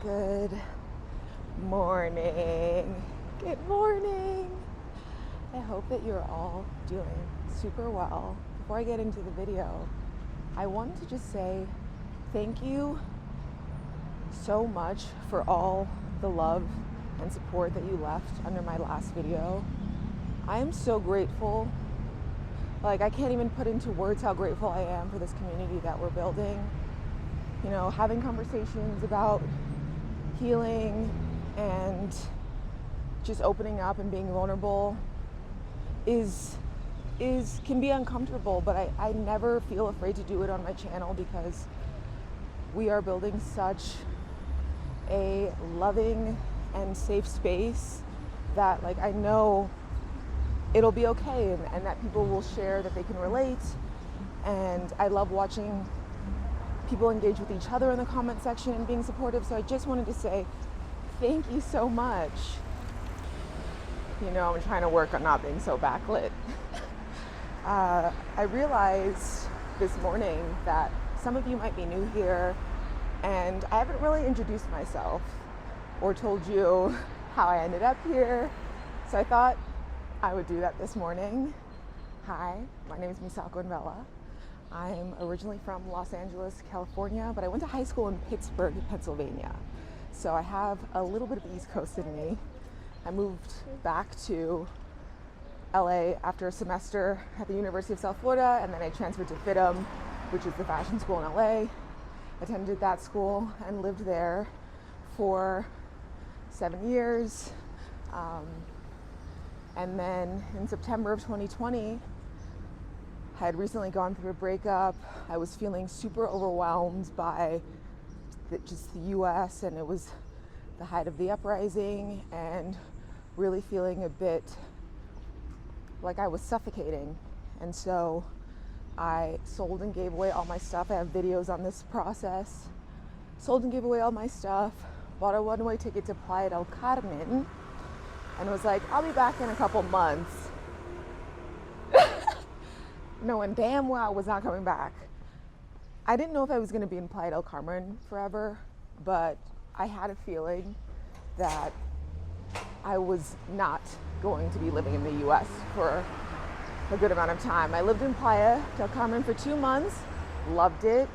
Good morning. Good morning. I hope that you're all doing super well. Before I get into the video, I wanted to just say thank you so much for all the love and support that you left under my last video. I am so grateful. Like, I can't even put into words how grateful I am for this community that we're building. You know, having conversations about healing and just opening up and being vulnerable can be uncomfortable, but I never feel afraid to do it on my channel because we are building such a loving and safe space that, like, I know it'll be okay and that people will share that they can relate. And I love watching people engage with each other in the comment section and being supportive. So I just wanted to say thank you so much. You know, I'm trying to work on not being so backlit. I realized this morning that some of you might be new here and I haven't really introduced myself or told you how I ended up here. So I thought I would do that this morning. Hi, my name is Misako Envela. I'm originally from Los Angeles, California, but I went to high school in Pittsburgh, Pennsylvania. So I have a little bit of the East Coast in me. I moved back to LA after a semester at the University of South Florida, and then I transferred to FITM, which is the fashion school in LA. Attended that school and lived there for 7 years. And then in September of 2020, I had recently gone through a breakup. I was feeling super overwhelmed by just the US, and it was the height of the uprising and really feeling a bit like I was suffocating. And so I sold and gave away all my stuff. I have videos on this process. Sold and gave away all my stuff, bought a one-way ticket to Playa del Carmen, and was like, I'll be back in a couple months. Knowing damn well I was not coming back. I didn't know if I was going to be in Playa del Carmen forever, but I had a feeling that I was not going to be living in the US for a good amount of time. I lived in Playa del Carmen for 2 months, loved it.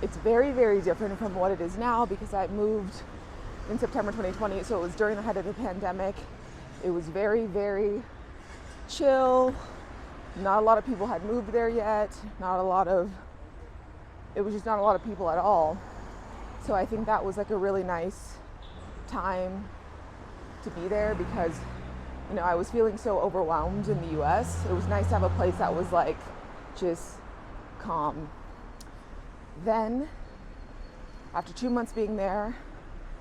It's very, very different from what it is now because I moved in September 2020, so it was during the height of the pandemic. It was very, very chill. Not a lot of people had moved there yet. It was just not a lot of people at all. So I think that was like a really nice time to be there because, you know, I was feeling so overwhelmed in the US. It was nice to have a place that was like just calm. Then after 2 months being there,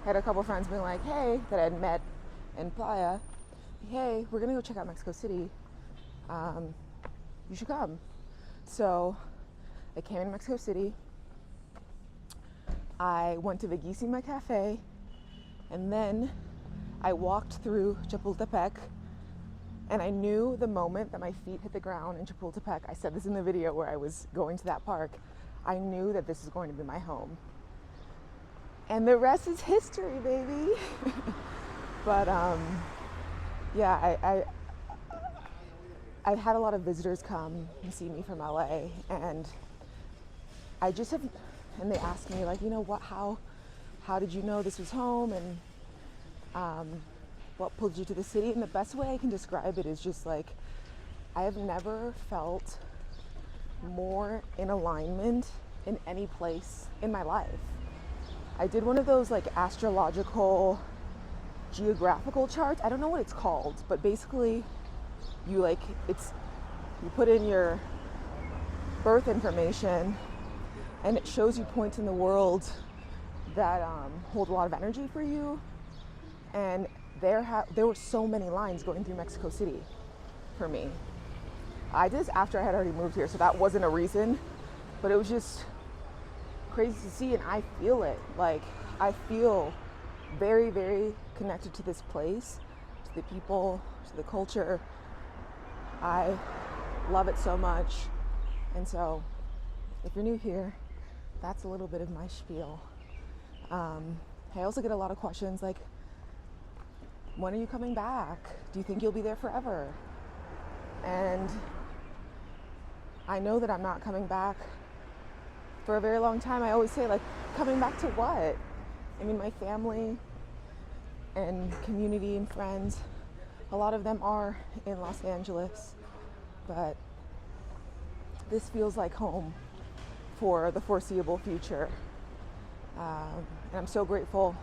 I had a couple friends being like, hey, that I had met in Playa, hey, we're gonna go check out Mexico City. You should come. So I came in Mexico City. I went to Veguísima Cafe, and then I walked through Chapultepec, and I knew the moment that my feet hit the ground in Chapultepec, I said this in the video where I was going to that park, I knew that this is going to be my home. And the rest is history, baby. But yeah, I've had a lot of visitors come and see me from LA, and I just have, and they ask me like, you know, how did you know this was home, and what pulled you to the city? And the best way I can describe it is just like, I have never felt more in alignment in any place in my life. I did one of those like astrological geographical charts. I don't know what it's called, but basically you put in your birth information and it shows you points in the world that hold a lot of energy for you. And there were so many lines going through Mexico City for me. I did this after I had already moved here, so that wasn't a reason, but it was just crazy to see, and I feel it. Like, I feel very, very connected to this place, to the people, to the culture. I love it so much. And so if you're new here, that's a little bit of my spiel. I also get a lot of questions like, when are you coming back? Do you think you'll be there forever? And I know that I'm not coming back for a very long time. I always say, like, coming back to what? I mean, my family and community and friends, a lot of them are in Los Angeles, but this feels like home for the foreseeable future. And I'm so grateful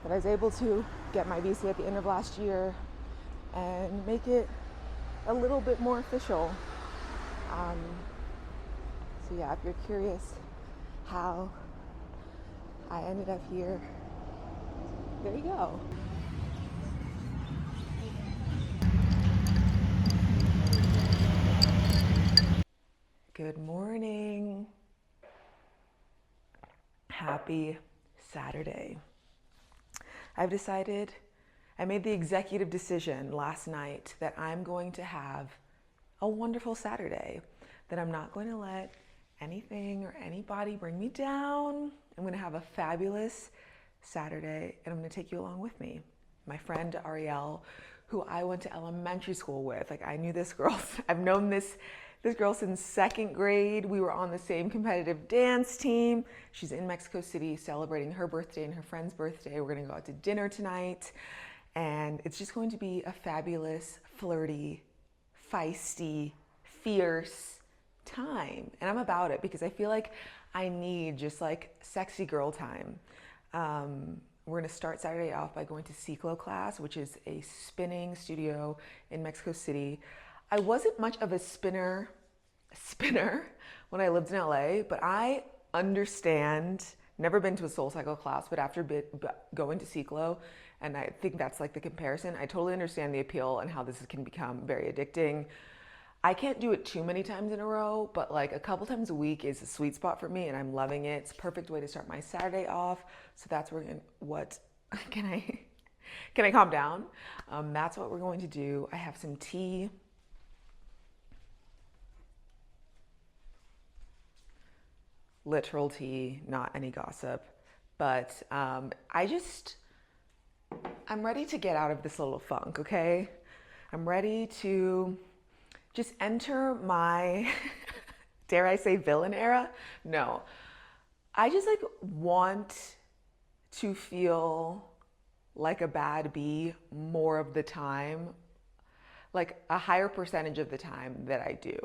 that I was able to get my visa at the end of last year and make it a little bit more official. So yeah, if you're curious how I ended up here, there you go. Good morning. Happy Saturday. I've decided, I made the executive decision last night that I'm going to have a wonderful Saturday, that I'm not going to let anything or anybody bring me down. I'm going to have a fabulous Saturday, and I'm going to take you along with me. My friend Ariel, who I went to elementary school with, like, I knew this girl, I've known this girl since second grade. We were on the same competitive dance team. She's in Mexico City celebrating her birthday and her friend's birthday. We're gonna go out to dinner tonight, and it's just going to be a fabulous, flirty, feisty, fierce time. And I'm about it because I feel like I need just like sexy girl time. We're gonna start Saturday off by going to CDMX class, which is a spinning studio in Mexico City. I wasn't much of a spinner when I lived in LA, but I understand, never been to a SoulCycle class, but after going to CDMX, and I think that's like the comparison, I totally understand the appeal and how this can become very addicting. I can't do it too many times in a row, but like a couple times a week is a sweet spot for me, and I'm loving it. It's a perfect way to start my Saturday off. So that's can I calm down? That's what we're going to do. I have some tea. Literal tea, not any gossip. But I'm ready to get out of this little funk, okay? I'm ready to just enter my, dare I say, villain era? No. I just like want to feel like a bad bee more of the time, like a higher percentage of the time that I do.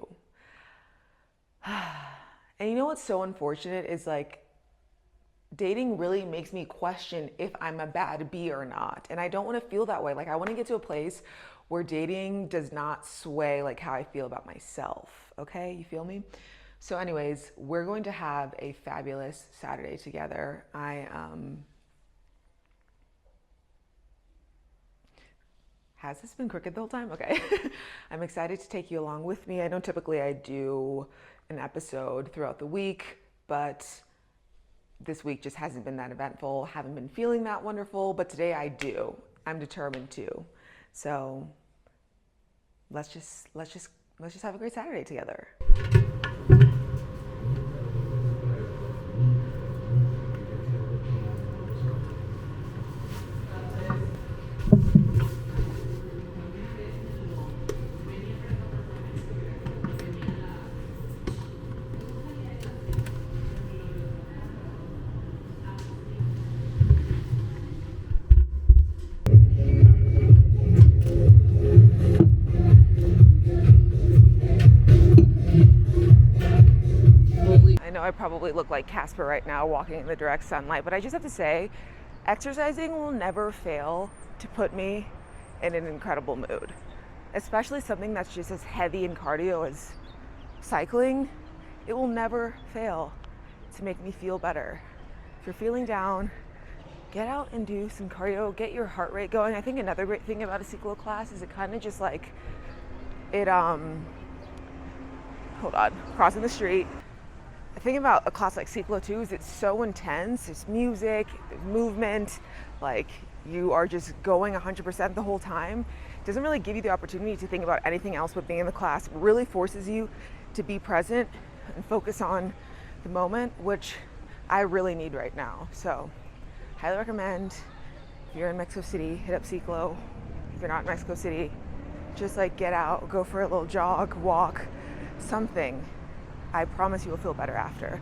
And you know what's so unfortunate is like dating really makes me question if I'm a bad bee or not. And I don't want to feel that way. Like I want to get to a place where dating does not sway like how I feel about myself. Okay, you feel me? So anyways, we're going to have a fabulous Saturday together. Has this been crooked the whole time? Okay. I'm excited to take you along with me. I know typically I do an episode throughout the week, but this week just hasn't been that eventful. Haven't been feeling that wonderful, but today I do. I'm determined to. So let's just have a great Saturday together. I probably look like Casper right now walking in the direct sunlight, but I just have to say, exercising will never fail to put me in an incredible mood, especially something that's just as heavy in cardio as cycling. It will never fail to make me feel better. If you're feeling down, get out and do some cardio, get your heart rate going. I think another great thing about a cyclo class is it kind of just like, crossing the street. The thing about a class like cyclo too is it's so intense. There's music, there's movement, like you are just going 100% the whole time. It doesn't really give you the opportunity to think about anything else but being in the class. It really forces you to be present and focus on the moment, which I really need right now. So highly recommend, if you're in Mexico City, hit up Ciclo. If you're not in Mexico City, just like get out, go for a little jog, walk, something. I promise you will feel better after.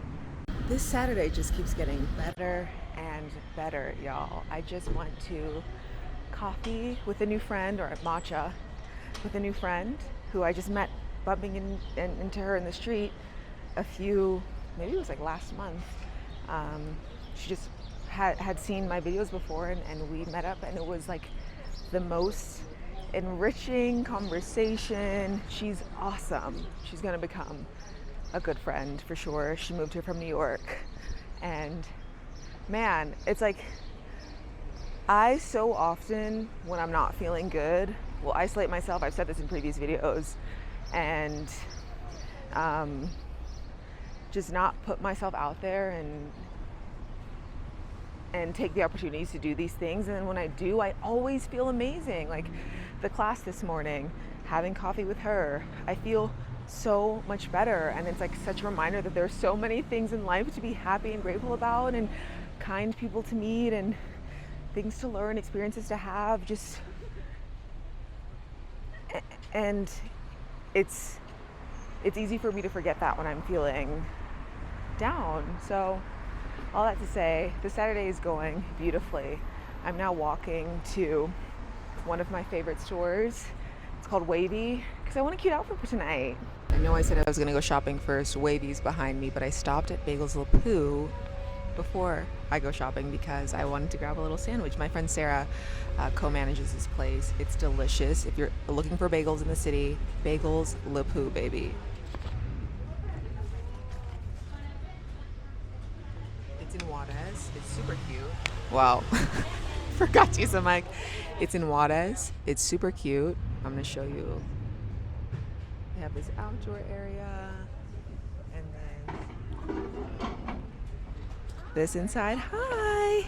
This Saturday just keeps getting better and better, y'all. I just went to coffee with a new friend, or matcha with a new friend who I just met bumping into her in the street maybe it was like last month. She just had seen my videos before, and we met up, and it was like the most enriching conversation. She's awesome. She's gonna become a good friend for sure. She moved here from New York, and man, it's like I so often, when I'm not feeling good, will isolate myself. I've said this in previous videos, and just not put myself out there and take the opportunities to do these things. And then when I do, I always feel amazing. Like the class this morning, having coffee with her, I feel so much better. And it's like such a reminder that there's so many things in life to be happy and grateful about, and kind people to meet, and things to learn, experiences to have, and it's easy for me to forget that when I'm feeling down. So all that to say, the Saturday is going beautifully. I'm now walking to one of my favorite stores. It's called Wavy, because I want a cute outfit for tonight. I know I said I was gonna go shopping first. Wavy's behind me, but I stopped at Bagels Le Pou before I go shopping because I wanted to grab a little sandwich. My friend Sarah co-manages this place. It's delicious. If you're looking for bagels in the city, Bagels Le Pou, baby. It's in Juarez. It's super cute. Wow. Forgot to use the mic. It's in Juarez. It's super cute. I'm gonna show you. They have this outdoor area, and then this inside. Hi.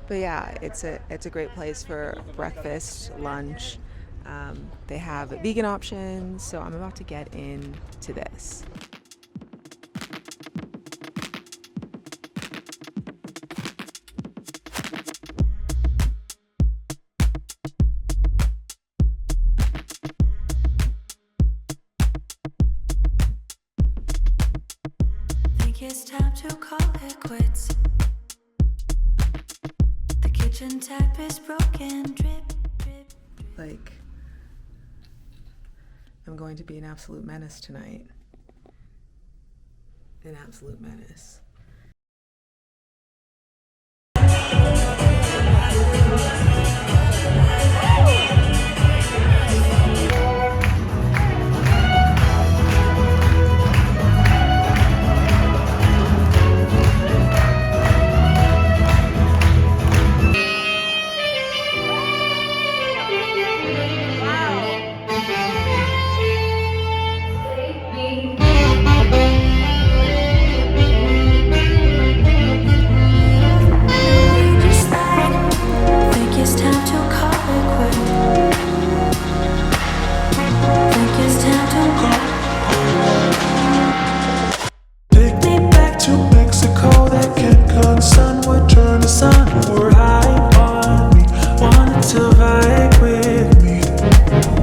But yeah, it's a great place for breakfast, lunch. They have vegan options, so I'm about to get into this. It's time to call it quits. The kitchen tap is broken. Drip, drip. Like, I'm going to be an absolute menace tonight. An absolute menace.